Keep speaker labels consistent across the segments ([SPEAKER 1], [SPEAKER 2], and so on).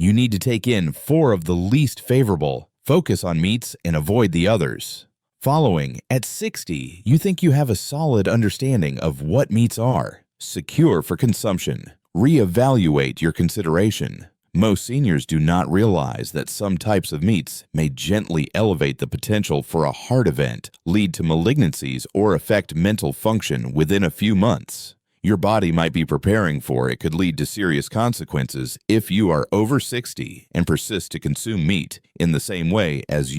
[SPEAKER 1] You need to take in 4 of the least favorable, focus on meats, and avoid the others. Following, at 60, you think you have a solid understanding of what meats are, secure for consumption. Reevaluate your consideration. Most seniors do not realize that some types of meats may gently elevate the potential for a heart event, lead to malignancies, or affect mental function within a few months. Your body might be preparing for it could lead to serious consequences if you are over 60 and persist to consume meat in the same way as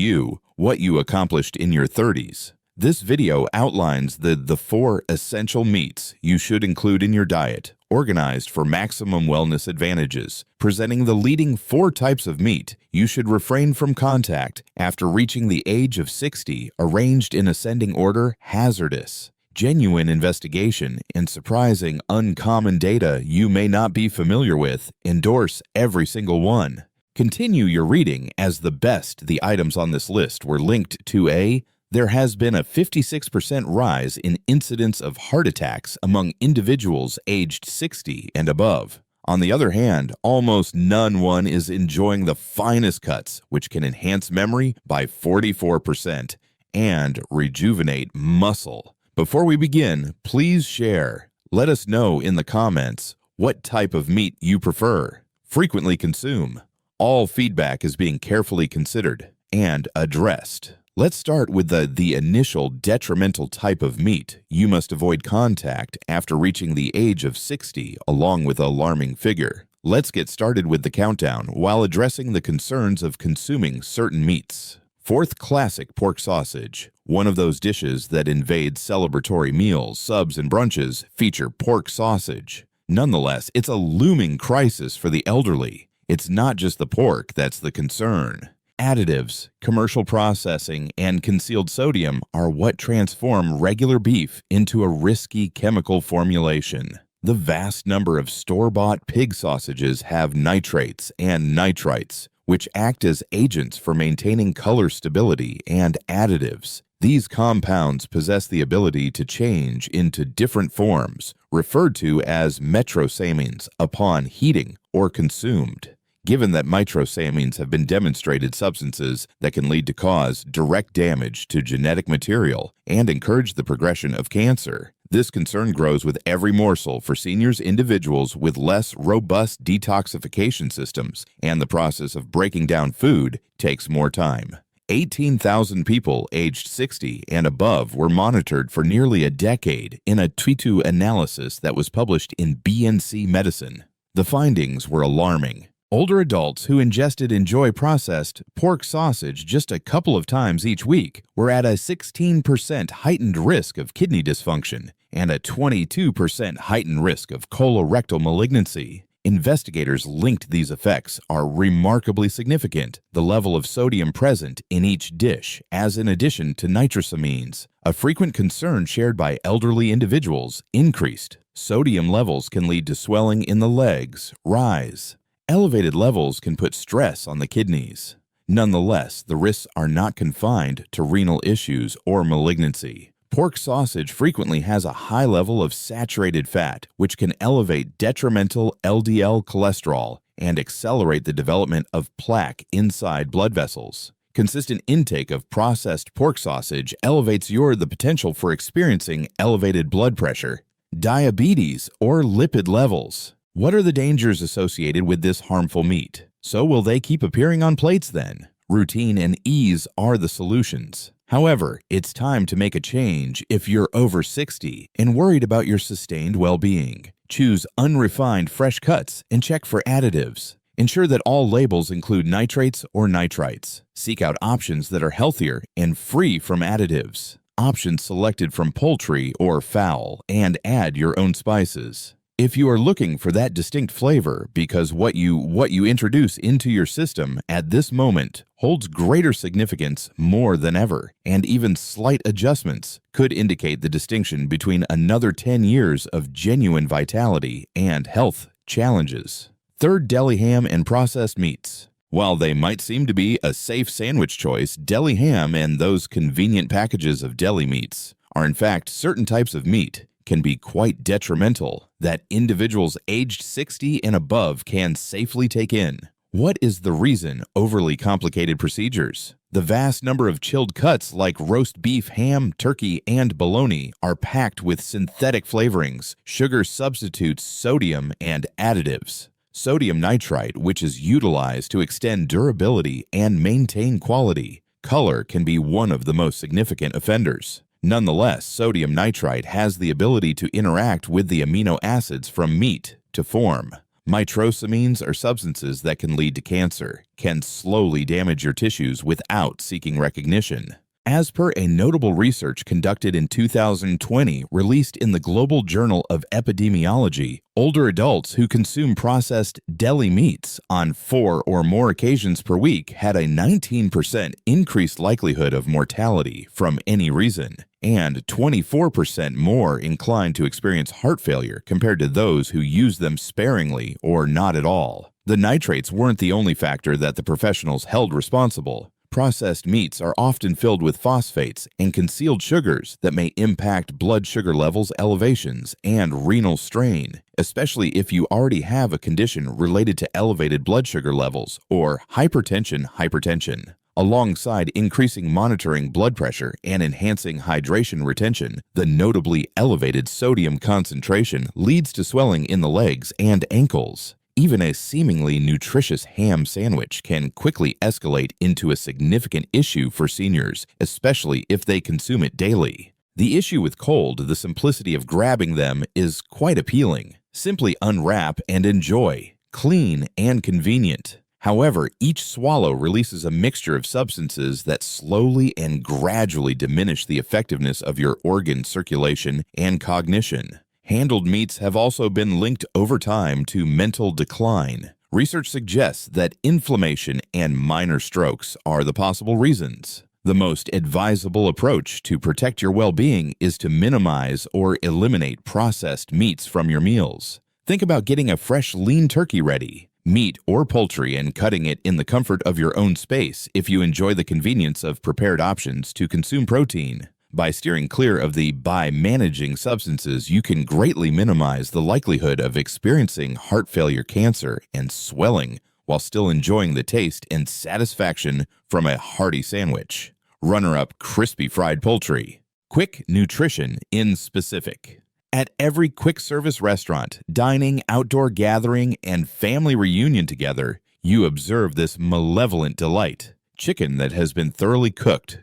[SPEAKER 1] what you accomplished in your 30s. This video outlines the 4 essential meats you should include in your diet, organized for maximum wellness advantages, presenting the leading 4 types of meat you should refrain from contact after reaching the age of 60, arranged in ascending order: hazardous, genuine investigation, and surprising uncommon data you may not be familiar with. Endorse every single one. Continue your reading, as the items on this list were linked to there has been a 56% rise in incidence of heart attacks among individuals aged 60 and above. On the other hand, almost one is enjoying the finest cuts, which can enhance memory by 44% and rejuvenate muscle. Before we begin, please share. Let us know in the comments what type of meat you prefer, frequently consume. All feedback is being carefully considered and addressed. Let's start with the initial detrimental type of meat you must avoid contact after reaching the age of 60, along with an alarming figure. Let's get started with the countdown while addressing the concerns of consuming certain meats. 4th, classic pork sausage. One of those dishes that invade celebratory meals, subs, and brunches feature pork sausage. Nonetheless, it's a looming crisis for the elderly. It's not just the pork that's the concern. Additives, commercial processing, and concealed sodium are what transform regular beef into a risky chemical formulation. The vast number of store-bought pig sausages have nitrates and nitrites, which act as agents for maintaining color stability, and additives. These compounds possess the ability to change into different forms, referred to as metrosamines, upon heating or consumed. Given that nitrosamines have been demonstrated substances that can lead to cause direct damage to genetic material and encourage the progression of cancer, this concern grows with every morsel for seniors, individuals with less robust detoxification systems, and the process of breaking down food takes more time. 18,000 people aged 60 and above were monitored for nearly a decade in a T2 analysis that was published in BNC Medicine. The findings were alarming. Older adults who ingested enjoy processed pork sausage just a couple of times each week were at a 16% heightened risk of kidney dysfunction and a 22% heightened risk of colorectal malignancy. Investigators linked these effects are remarkably significant. The level of sodium present in each dish, as in addition to nitrosamines, a frequent concern shared by elderly individuals, increased. Sodium levels can lead to swelling in the legs, rise. Elevated levels can put stress on the kidneys. Nonetheless, the risks are not confined to renal issues or malignancy. Pork sausage frequently has a high level of saturated fat, which can elevate detrimental LDL cholesterol and accelerate the development of plaque inside blood vessels. Consistent intake of processed pork sausage elevates the potential for experiencing elevated blood pressure, diabetes, or lipid levels. What are the dangers associated with this harmful meat? So will they keep appearing on plates then? Routine and ease are the solutions. However, it's time to make a change if you're over 60 and worried about your sustained well-being. Choose unrefined fresh cuts and check for additives. Ensure that all labels include nitrates or nitrites. Seek out options that are healthier and free from additives. Options selected from poultry or fowl, and add your own spices. If you are looking for that distinct flavor because what you introduce into your system at this moment holds greater significance more than ever, and even slight adjustments could indicate the distinction between another 10 years of genuine vitality and health challenges. 3rd, deli ham and processed meats. While they might seem to be a safe sandwich choice, deli ham and those convenient packages of deli meats are in fact certain types of meat can be quite detrimental that individuals aged 60 and above can safely take in. What is the reason? Overly complicated procedures. The vast number of chilled cuts like roast beef, ham, turkey, and bologna are packed with synthetic flavorings, sugar substitutes, sodium, and additives. Sodium nitrite, which is utilized to extend durability and maintain quality. Color can be one of the most significant offenders. Nonetheless, sodium nitrite has the ability to interact with the amino acids from meat to form. Nitrosamines are substances that can lead to cancer, can slowly damage your tissues without seeking recognition. As per a notable research conducted in 2020 released in the Global Journal of Epidemiology, older adults who consume processed deli meats on 4 or more occasions per week had a 19% increased likelihood of mortality from any reason, and 24% more inclined to experience heart failure compared to those who use them sparingly or not at all. The nitrates weren't the only factor that the professionals held responsible. Processed meats are often filled with phosphates and concealed sugars that may impact blood sugar levels elevations and renal strain, especially if you already have a condition related to elevated blood sugar levels or hypertension. Alongside increasing monitoring blood pressure and enhancing hydration retention, the notably elevated sodium concentration leads to swelling in the legs and ankles. Even a seemingly nutritious ham sandwich can quickly escalate into a significant issue for seniors, especially if they consume it daily. The issue with cold, the simplicity of grabbing them is quite appealing. Simply unwrap and enjoy. Clean and convenient. However, each swallow releases a mixture of substances that slowly and gradually diminish the effectiveness of your organ circulation and cognition. Handled meats have also been linked over time to mental decline. Research suggests that inflammation and minor strokes are the possible reasons. The most advisable approach to protect your well-being is to minimize or eliminate processed meats from your meals. Think about getting a fresh lean turkey ready, meat or poultry, and cutting it in the comfort of your own space if you enjoy the convenience of prepared options to consume protein. By steering clear of the managing substances, you can greatly minimize the likelihood of experiencing heart failure, cancer, and swelling while still enjoying the taste and satisfaction from a hearty sandwich. Runner-up: crispy fried poultry. Quick nutrition in specific. At every quick-service restaurant, dining, outdoor gathering, and family reunion together, you observe this malevolent delight. Chicken that has been thoroughly cooked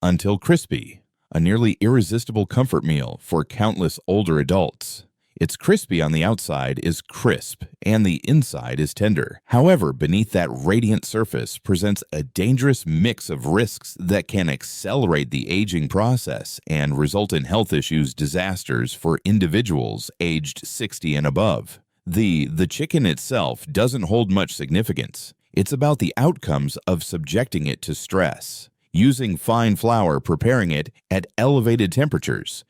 [SPEAKER 1] until crispy. A nearly irresistible comfort meal for countless older adults. It's crispy on the outside is crisp, and the inside is tender. However, beneath that radiant surface presents a dangerous mix of risks that can accelerate the aging process and result in health issues, disasters for individuals aged 60 and above. The chicken itself doesn't hold much significance. It's about the outcomes of subjecting it to stress. Using fine flour, preparing it at elevated temperatures,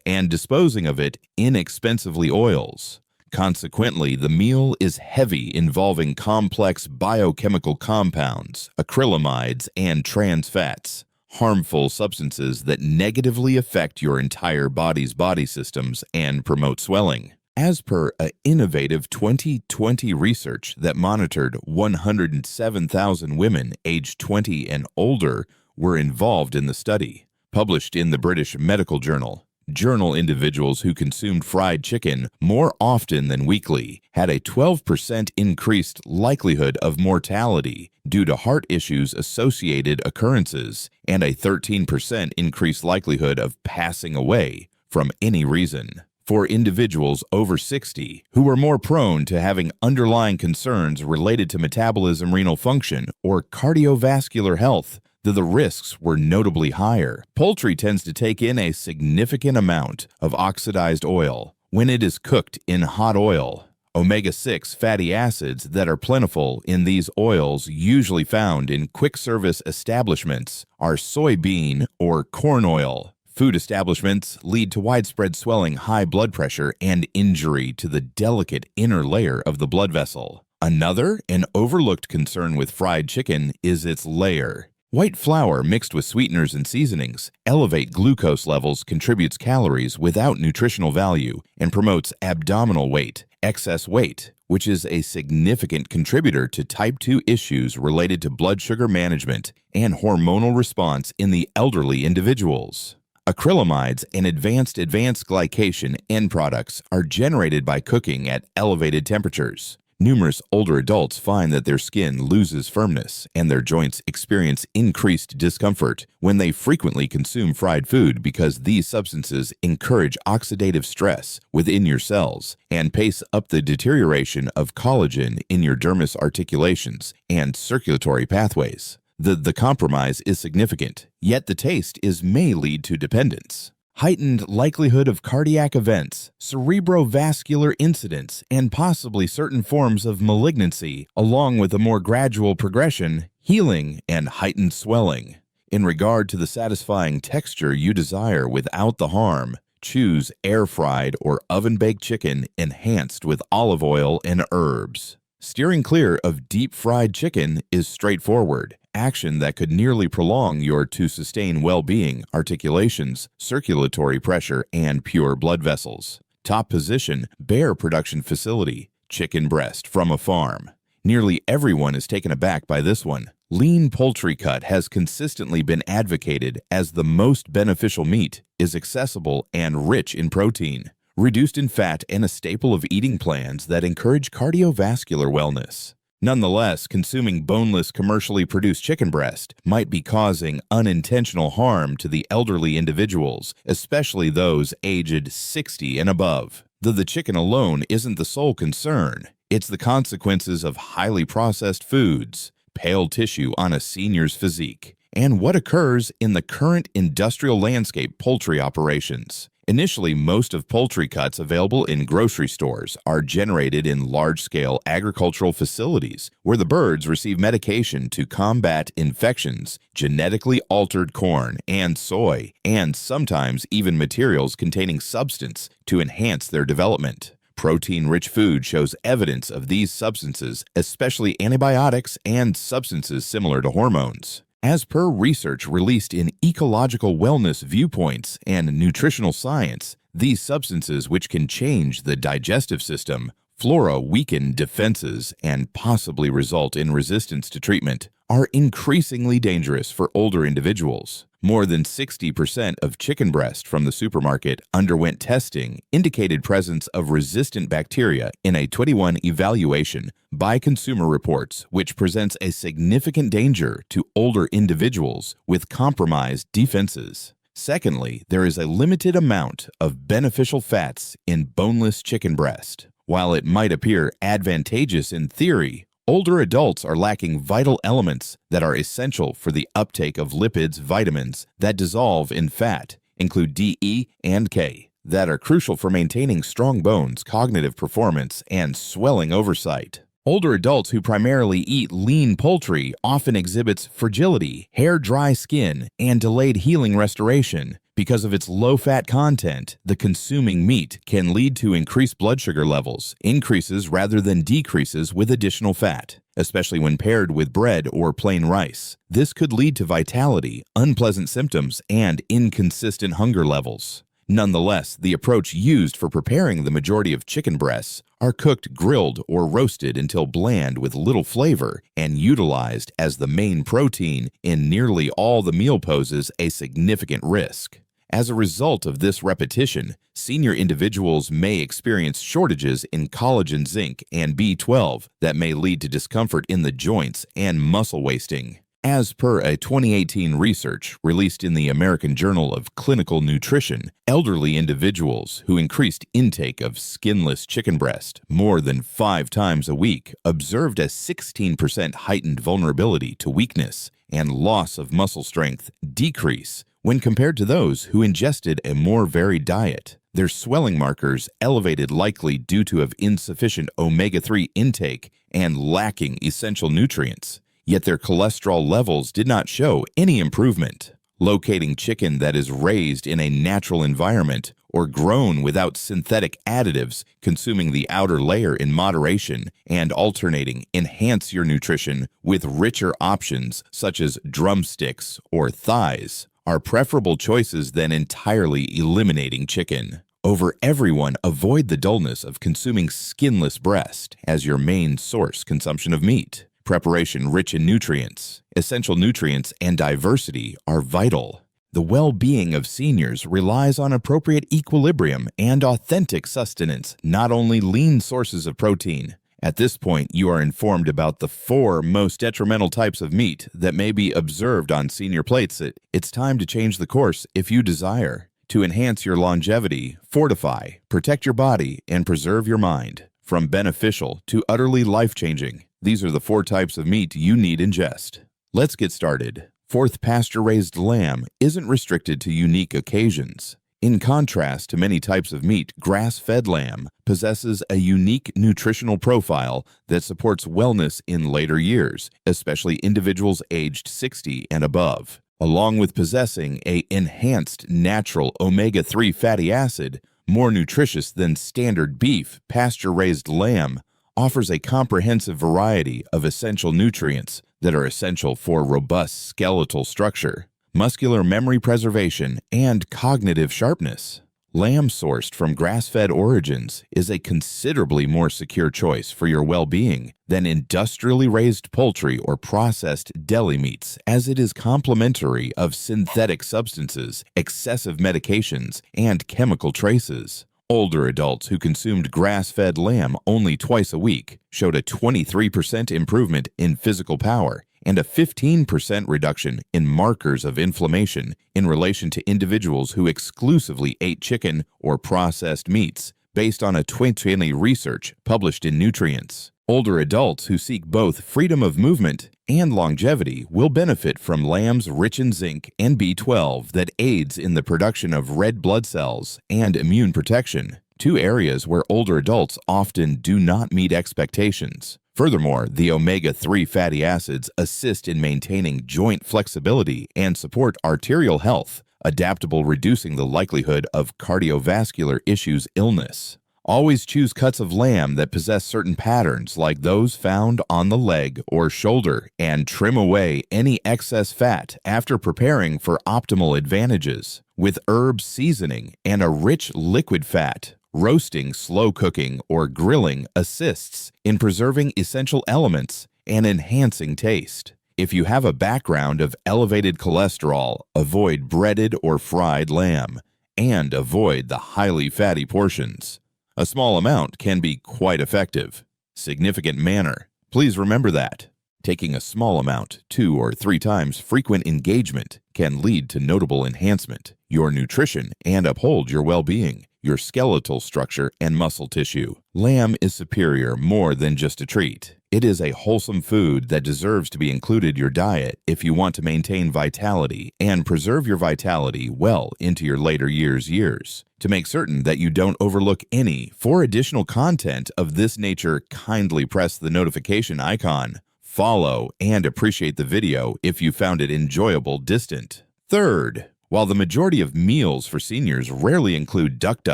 [SPEAKER 1] and disposing of it inexpensively oils. Consequently, the meal is heavy, involving complex biochemical compounds, acrylamides, and trans fats, harmful substances that negatively affect your entire body's body systems and promote swelling. As per an innovative 2020 research that monitored 107,000 women aged 20 and older were involved in the study. Published in the British Medical Journal, individuals who consumed fried chicken more often than weekly had a 12% increased likelihood of mortality due to heart issues associated occurrences and a 13% increased likelihood of passing away from any reason. For individuals over 60 who were more prone to having underlying concerns related to metabolism, renal function, or cardiovascular health, the risks were notably higher. Poultry tends to take in a significant amount of oxidized oil when it is cooked in hot oil. Omega-6 fatty acids that are plentiful in these oils, usually found in quick-service establishments, are soybean or corn oil. Food establishments lead to widespread swelling, high blood pressure, and injury to the delicate inner layer of the blood vessel. Another and overlooked concern with fried chicken is its layer. White flour mixed with sweeteners and seasonings elevate glucose levels, contributes calories without nutritional value, and promotes abdominal weight, excess weight, which is a significant contributor to type 2 issues related to blood sugar management and hormonal response in the elderly individuals. Acrylamides and advanced glycation end products are generated by cooking at elevated temperatures. Numerous older adults find that their skin loses firmness and their joints experience increased discomfort when they frequently consume fried food because these substances encourage oxidative stress within your cells and pace up the deterioration of collagen in your dermis articulations and circulatory pathways. The compromise is significant, yet the taste may lead to dependence. Heightened likelihood of cardiac events, cerebrovascular incidents, and possibly certain forms of malignancy, along with a more gradual progression, healing, and heightened swelling. In regard to the satisfying texture you desire without the harm, choose air-fried or oven-baked chicken enhanced with olive oil and herbs. Steering clear of deep-fried chicken is straightforward. Action that could nearly prolong your to sustain well-being, articulations, circulatory pressure, and pure blood vessels. Top position, bear production facility, chicken breast from a farm. Nearly everyone is taken aback by this one. Lean poultry cut has consistently been advocated as the most beneficial meat, is accessible and rich in protein, reduced in fat, and a staple of eating plans that encourage cardiovascular wellness. Nonetheless, consuming boneless commercially produced chicken breast might be causing unintentional harm to the elderly individuals, especially those aged 60 and above. Though the chicken alone isn't the sole concern, it's the consequences of highly processed foods, pale tissue on a senior's physique, and what occurs in the current industrial landscape poultry operations. Initially, most of poultry cuts available in grocery stores are generated in large-scale agricultural facilities where the birds receive medication to combat infections, genetically altered corn and soy, and sometimes even materials containing substance to enhance their development. Protein-rich food shows evidence of these substances, especially antibiotics and substances similar to hormones. As per research released in Ecological Wellness Viewpoints and Nutritional Science, these substances, which can change the digestive system, flora, weaken defenses, and possibly result in resistance to treatment, are increasingly dangerous for older individuals. More than 60% of chicken breast from the supermarket underwent testing indicated presence of resistant bacteria in a 21 evaluation by Consumer Reports, which presents a significant danger to older individuals with compromised defenses. Secondly, there is a limited amount of beneficial fats in boneless chicken breast. While it might appear advantageous in theory, older adults are lacking vital elements that are essential for the uptake of lipids, vitamins that dissolve in fat, include D, E, and K, that are crucial for maintaining strong bones, cognitive performance, and swelling oversight. Older adults who primarily eat lean poultry often exhibits fragility, hair-dry skin, and delayed healing restoration. Because of its low-fat content, the consuming meat can lead to increased blood sugar levels, increases rather than decreases with additional fat, especially when paired with bread or plain rice. This could lead to vitality, unpleasant symptoms, and inconsistent hunger levels. Nonetheless, the approach used for preparing the majority of chicken breasts are cooked, grilled, or roasted until bland with little flavor and utilized as the main protein in nearly all the meal poses a significant risk. As a result of this repetition, senior individuals may experience shortages in collagen, zinc, and B12 that may lead to discomfort in the joints and muscle wasting. As per a 2018 research released in the American Journal of Clinical Nutrition, elderly individuals who increased intake of skinless chicken breast more than 5 times a week observed a 16% heightened vulnerability to weakness and loss of muscle strength decrease when compared to those who ingested a more varied diet. Their swelling markers elevated likely due to insufficient omega-3 intake and lacking essential nutrients. Yet their cholesterol levels did not show any improvement. Locating chicken that is raised in a natural environment or grown without synthetic additives, consuming the outer layer in moderation, and alternating enhance your nutrition with richer options such as drumsticks or thighs are preferable choices than entirely eliminating chicken. Over everyone, avoid the dullness of consuming skinless breast as your main source consumption of meat. Preparation rich in nutrients, essential nutrients, and diversity are vital. The well-being of seniors relies on appropriate equilibrium and authentic sustenance, not only lean sources of protein. At this point, you are informed about the 4 most detrimental types of meat that may be observed on senior plates. It's time to change the course if you desire. To enhance your longevity, fortify, protect your body, and preserve your mind. From beneficial to utterly life-changing, these are the 4 types of meat you need ingest. Let's get started. 4th, pasture-raised lamb isn't restricted to unique occasions. In contrast to many types of meat, grass-fed lamb possesses a unique nutritional profile that supports wellness in later years, especially individuals aged 60 and above. Along with possessing an enhanced natural omega-3 fatty acid, more nutritious than standard beef, pasture-raised lamb offers a comprehensive variety of essential nutrients that are essential for robust skeletal structure, muscular memory preservation, and cognitive sharpness. Lamb sourced from grass-fed origins is a considerably more secure choice for your well-being than industrially raised poultry or processed deli meats, as it is complementary of synthetic substances, excessive medications, and chemical traces. Older adults who consumed grass-fed lamb only twice a week showed a 23% improvement in physical power and a 15% reduction in markers of inflammation in relation to individuals who exclusively ate chicken or processed meats, based on a 2020 research published in Nutrients. Older adults who seek both freedom of movement and longevity will benefit from lamb's rich in zinc and B12 that aids in the production of red blood cells and immune protection, 2 areas where older adults often do not meet expectations. Furthermore, the omega-3 fatty acids assist in maintaining joint flexibility and support arterial health, reducing the likelihood of cardiovascular issues illness. Always choose cuts of lamb that possess certain patterns like those found on the leg or shoulder, and trim away any excess fat after preparing for optimal advantages. With herb seasoning and a rich liquid fat, roasting, slow cooking, or grilling assists in preserving essential elements and enhancing taste. If you have a background of elevated cholesterol, avoid breaded or fried lamb, and avoid the highly fatty portions. A small amount can be quite effective. Significant manner. Please remember that. Taking a small amount 2 or 3 times frequent engagement can lead to notable enhancement, your nutrition, and uphold your well-being, your skeletal structure, and muscle tissue. Lamb is superior more than just a treat. It is a wholesome food that deserves to be included in your diet if you want to maintain vitality and preserve your vitality well into your later years. To make certain that you don't overlook any for additional content of this nature, kindly press the notification icon, follow, and appreciate the video if you found it enjoyable. 3rd, while the majority of meals for seniors rarely include duck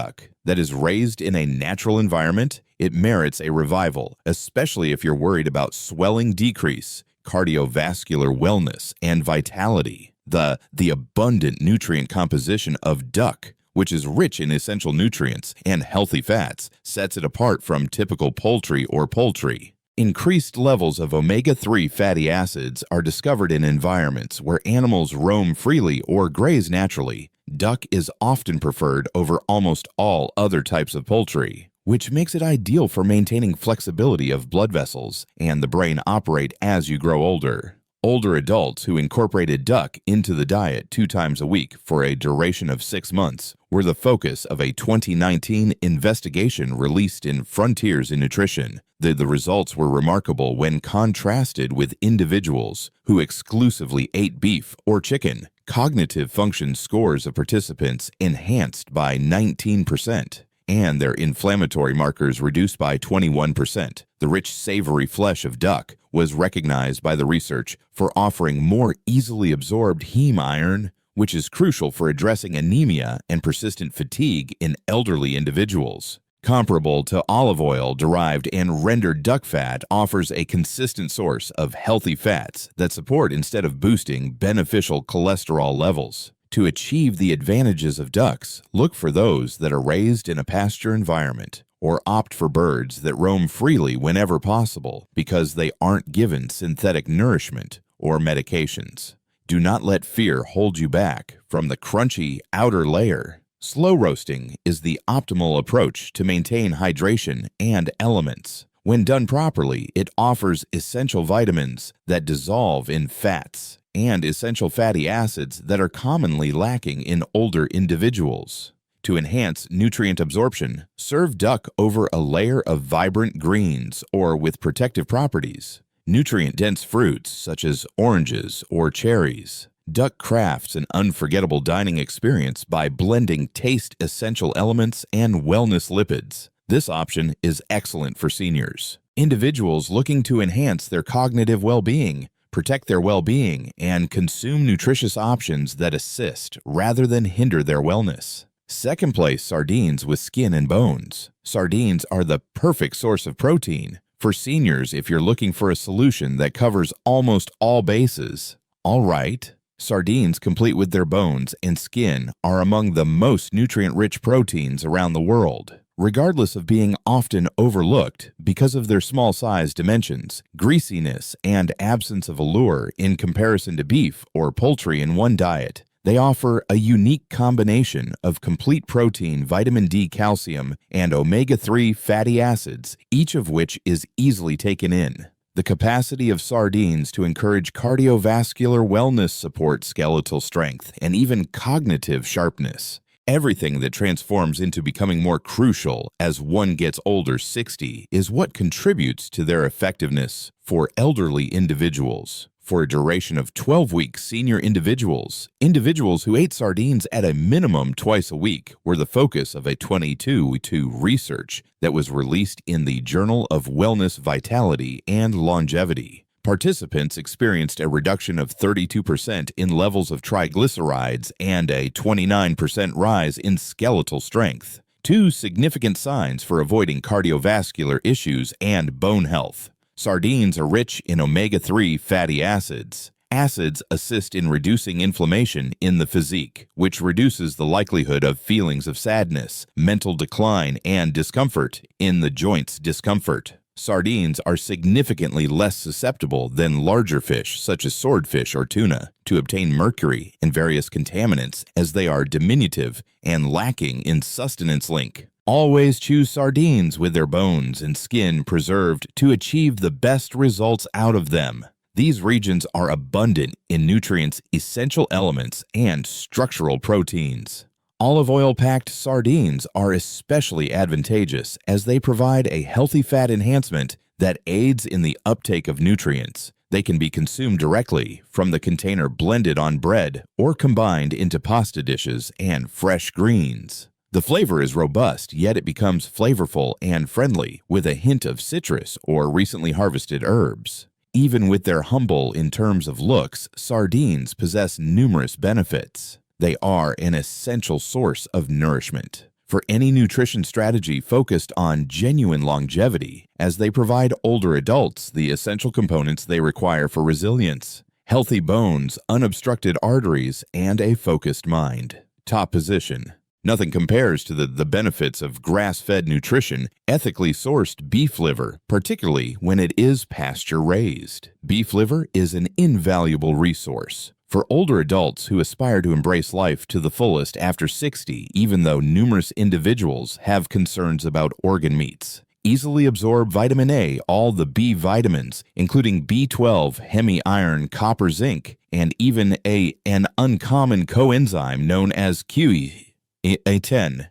[SPEAKER 1] that is raised in a natural environment, it merits a revival, especially if you're worried about swelling decrease, cardiovascular wellness, and vitality. The abundant nutrient composition of duck, which is rich in essential nutrients and healthy fats, sets it apart from typical poultry. Increased levels of omega-3 fatty acids are discovered in environments where animals roam freely or graze naturally. Duck is often preferred over almost all other types of poultry, which makes it ideal for maintaining flexibility of blood vessels and the brain operate as you grow older. Older adults who incorporated duck into the diet 2 times a week for a duration of 6 months were the focus of a 2019 investigation released in Frontiers in Nutrition. The results were remarkable when contrasted with individuals who exclusively ate beef or chicken. Cognitive function scores of participants enhanced by 19%. And their inflammatory markers reduced by 21%. The rich, savory flesh of duck was recognized by the research for offering more easily absorbed heme iron, which is crucial for addressing anemia and persistent fatigue in elderly individuals. Comparable to olive oil derived and rendered duck fat, offers a consistent source of healthy fats that support instead of boosting beneficial cholesterol levels. To achieve the advantages of ducks, look for those that are raised in a pasture environment, or opt for birds that roam freely whenever possible because they aren't given synthetic nourishment or medications. Do not let fear hold you back from the crunchy outer layer. Slow roasting is the optimal approach to maintain hydration and elements. When done properly, it offers essential vitamins that dissolve in fats and essential fatty acids that are commonly lacking in older individuals. To enhance nutrient absorption, serve duck over a layer of vibrant greens or with protective properties. Nutrient-dense fruits such as oranges or cherries. Duck crafts an unforgettable dining experience by blending taste-essential elements and wellness lipids. This option is excellent for seniors, individuals looking to enhance their cognitive well-being, protect their well-being, and consume nutritious options that assist rather than hinder their wellness. Second place, sardines with skin and bones. Sardines are the perfect source of protein for seniors if you're looking for a solution that covers almost all bases. All right. Sardines, complete with their bones and skin, are among the most nutrient-rich proteins around the world. Regardless of being often overlooked because of their small size dimensions, greasiness, and absence of allure in comparison to beef or poultry in one diet, they offer a unique combination of complete protein, vitamin D, calcium, and omega-3 fatty acids, each of which is easily taken in. The capacity of sardines to encourage cardiovascular wellness, support skeletal strength, and even cognitive sharpness. Everything that transforms into becoming more crucial as one gets older, 60, is what contributes to their effectiveness for elderly individuals. For a duration of 12 weeks, senior individuals who ate sardines at a minimum twice a week were the focus of a 2022 research that was released in the Journal of Wellness, Vitality, and Longevity. Participants experienced a reduction of 32% in levels of triglycerides and a 29% rise in skeletal strength, two significant signs for avoiding cardiovascular issues and bone health. Sardines are rich in omega-3 fatty acids. Acids assist in reducing inflammation in the physique, which reduces the likelihood of feelings of sadness, mental decline, and discomfort in the joints discomfort. Sardines are significantly less susceptible than larger fish such as swordfish or tuna to obtain mercury and various contaminants, as they are diminutive and lacking in sustenance link. Always choose sardines with their bones and skin preserved to achieve the best results out of them. These regions are abundant in nutrients, essential elements, and structural proteins. Olive oil-packed sardines are especially advantageous as they provide a healthy fat enhancement that aids in the uptake of nutrients. They can be consumed directly from the container, blended on bread, or combined into pasta dishes and fresh greens. The flavor is robust, yet it becomes flavorful and friendly with a hint of citrus or recently harvested herbs. Even with their humble in terms of looks, sardines possess numerous benefits. They are an essential source of nourishment for any nutrition strategy focused on genuine longevity, as they provide older adults the essential components they require for resilience, healthy bones, unobstructed arteries, and a focused mind. Top position. Nothing compares to the benefits of grass-fed nutrition, ethically sourced beef liver, particularly when it is pasture-raised. Beef liver is an invaluable resource for older adults who aspire to embrace life to the fullest after 60, even though numerous individuals have concerns about organ meats. Easily absorb vitamin A, all the B vitamins, including B12, hemi-iron, copper, zinc, and even an uncommon coenzyme known as QE10,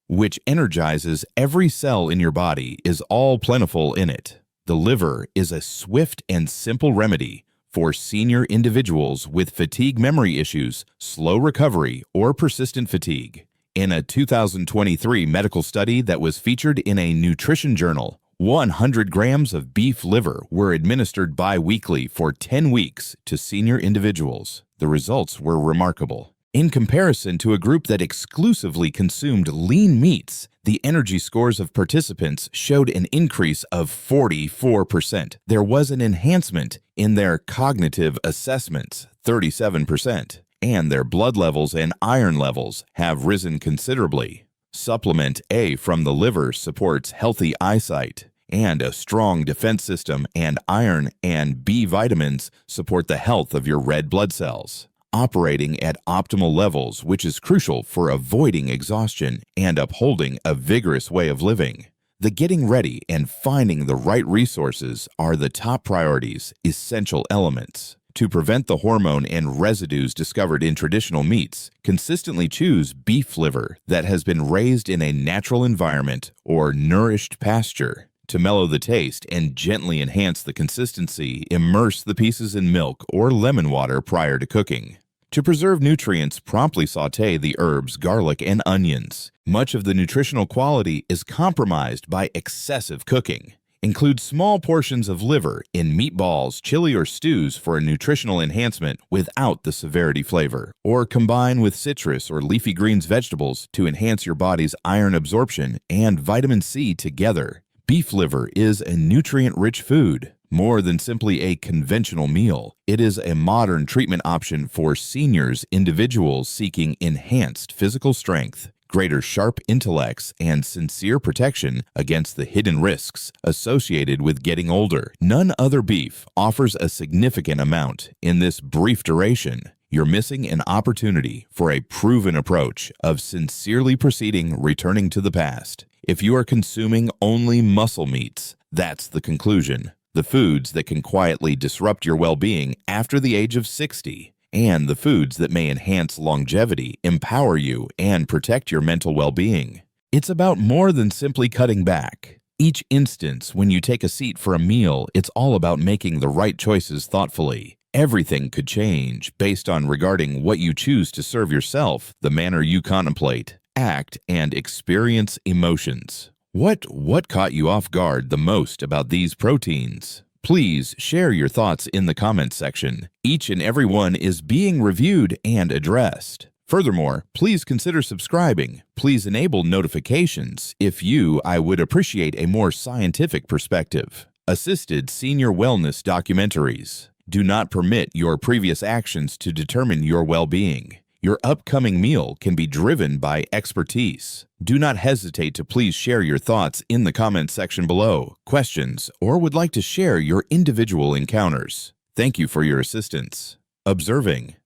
[SPEAKER 1] which energizes every cell in your body, is all plentiful in it. The liver is a swift and simple remedy for senior individuals with fatigue memory issues, slow recovery, or persistent fatigue. In a 2023 medical study that was featured in a nutrition journal, 100 grams of beef liver were administered bi-weekly for 10 weeks to senior individuals. The results were remarkable. In comparison to a group that exclusively consumed lean meats, the energy scores of participants showed an increase of 44%. There was an enhancement in their cognitive assessments, 37%, and their blood levels and iron levels have risen considerably. Supplement A from the liver supports healthy eyesight, and a strong defense system and iron and B vitamins support the health of your red blood cells, operating at optimal levels, which is crucial for avoiding exhaustion and upholding a vigorous way of living. The getting ready and finding the right resources are the top priorities, essential elements. To prevent the hormone and residues discovered in traditional meats, consistently choose beef liver that has been raised in a natural environment or nourished pasture. To mellow the taste and gently enhance the consistency, immerse the pieces in milk or lemon water prior to cooking. To preserve nutrients, promptly sauté the herbs, garlic, and onions. Much of the nutritional quality is compromised by excessive cooking. Include small portions of liver in meatballs, chili, or stews for a nutritional enhancement without the severity flavor. Or combine with citrus or leafy greens vegetables to enhance your body's iron absorption and vitamin C together. Beef liver is a nutrient-rich food. More than simply a conventional meal, it is a modern treatment option for seniors, individuals seeking enhanced physical strength, greater sharp intellects, and sincere protection against the hidden risks associated with getting older. None other beef offers a significant amount in this brief duration. You're missing an opportunity for a proven approach of sincerely returning to the past. If you are consuming only muscle meats, that's the conclusion. The foods that can quietly disrupt your well-being after the age of 60, and the foods that may enhance longevity, empower you, and protect your mental well-being. It's about more than simply cutting back. Each instance when you take a seat for a meal, it's all about making the right choices thoughtfully. Everything could change based on regarding what you choose to serve yourself, the manner you contemplate, act, and experience emotions. What caught you off guard the most about these proteins? Please share your thoughts in the comments section. Each and every one is being reviewed and addressed. Furthermore, please consider subscribing. Please enable notifications. I would appreciate a more scientific perspective. Assisted senior wellness documentaries. Do not permit your previous actions to determine your well-being. Your upcoming meal can be driven by expertise. Do not hesitate to please share your thoughts in the comments section below, questions, or would like to share your individual encounters. Thank you for your assistance. Observing.